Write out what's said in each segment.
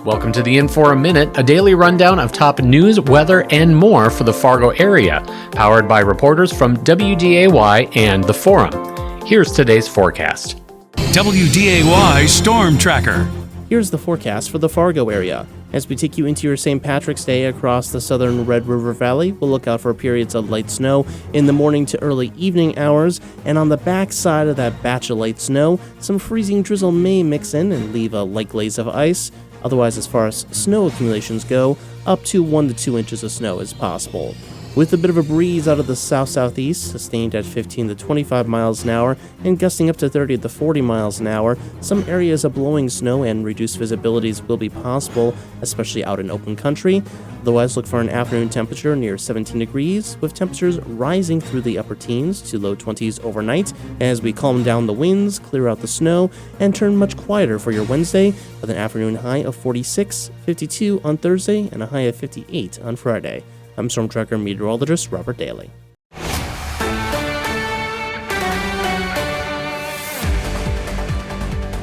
Welcome to the InForum Minute, a daily rundown of top news, weather, and more for the Fargo area, powered by reporters from WDAY and the Forum. Here's today's forecast. WDAY Storm Tracker. Here's the forecast for the Fargo area. As we take you into your St. Patrick's Day across the southern Red River Valley, we'll look out for periods of light snow in the morning to early evening hours, and on the back side of that batch of light snow, some freezing drizzle may mix in and leave a light glaze of ice. Otherwise, as far as snow accumulations go, up to 1 to 2 inches of snow is possible. With a bit of a breeze out of the south-southeast, sustained at 15 to 25 miles an hour and gusting up to 30 to 40 miles an hour, some areas of blowing snow and reduced visibilities will be possible, especially out in open country. Otherwise, look for an afternoon temperature near 17 degrees, with temperatures rising through the upper teens to low 20s overnight as we calm down the winds, clear out the snow, and turn much quieter for your Wednesday, with an afternoon high of 46, 52 on Thursday, and a high of 58 on Friday. I'm Storm Tracker meteorologist Robert Daly.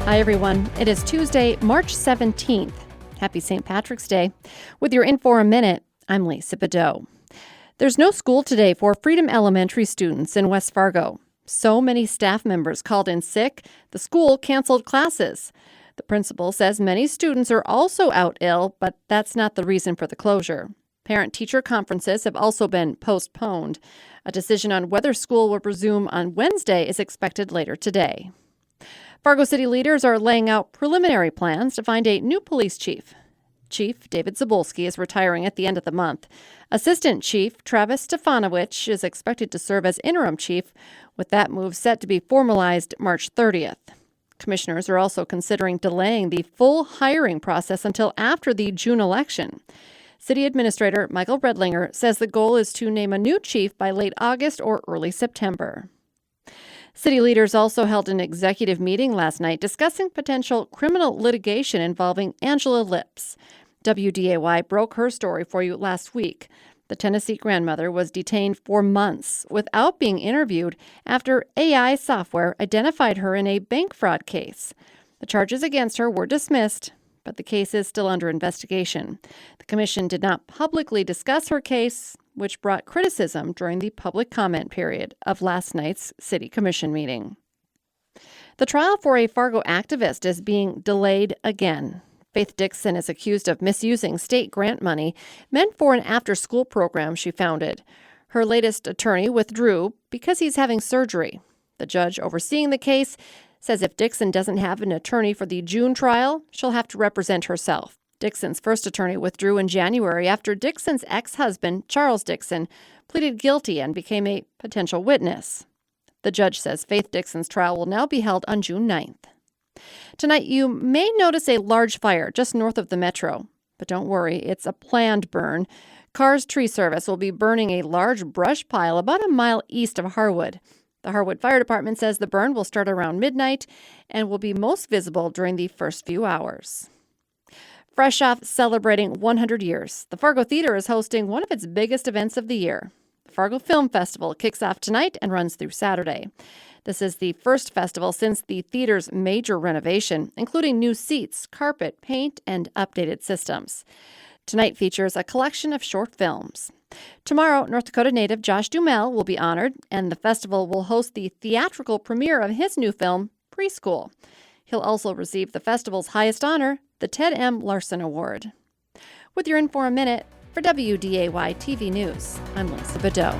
Hi, everyone. It is Tuesday, March 17th. Happy St. Patrick's Day. With your InForum Minute, I'm Lisa Badeau. There's no school today for Freedom Elementary students in West Fargo. So many staff members called in sick, the school canceled classes. The principal says many students are also out ill, but that's not the reason for the closure. Parent-teacher conferences have also been postponed. A decision on whether school will resume on Wednesday is expected later today. Fargo City leaders are laying out preliminary plans to find a new police chief. Chief David Zabulski is retiring at the end of the month. Assistant Chief Travis Stefanowicz is expected to serve as interim chief, with that move set to be formalized March 30th. Commissioners are also considering delaying the full hiring process until after the June election. City Administrator Michael Redlinger says the goal is to name a new chief by late August or early September. City leaders also held an executive meeting last night discussing potential criminal litigation involving Angela Lips. WDAY broke her story for you last week. The Tennessee grandmother was detained for months without being interviewed after AI software identified her in a bank fraud case. The charges against her were dismissed, but the case is still under investigation. The commission did not publicly discuss her case, which brought criticism during the public comment period of last night's City Commission meeting. The trial for a Fargo activist is being delayed again. Faith Dixon is accused of misusing state grant money meant for an after-school program she founded. Her latest attorney withdrew because he's having surgery. The judge overseeing the case says if Dixon doesn't have an attorney for the June trial, she'll have to represent herself. Dixon's first attorney withdrew in January after Dixon's ex-husband, Charles Dixon, pleaded guilty and became a potential witness. The judge says Faith Dixon's trial will now be held on June 9th. Tonight, you may notice a large fire just north of the metro. But don't worry, it's a planned burn. Carr's Tree Service will be burning a large brush pile about a mile east of Harwood. The Harwood Fire Department says the burn will start around midnight and will be most visible during the first few hours. Fresh off celebrating 100 years, the Fargo Theater is hosting one of its biggest events of the year. The Fargo Film Festival kicks off tonight and runs through Saturday. This is the first festival since the theater's major renovation, including new seats, carpet, paint, and updated systems. Tonight features a collection of short films. Tomorrow, North Dakota native Josh Duhamel will be honored, and the festival will host the theatrical premiere of his new film, Preschool. He'll also receive the festival's highest honor, the Ted M. Larson Award. With your InForum Minute, for WDAY TV News, I'm Lisa Badeau.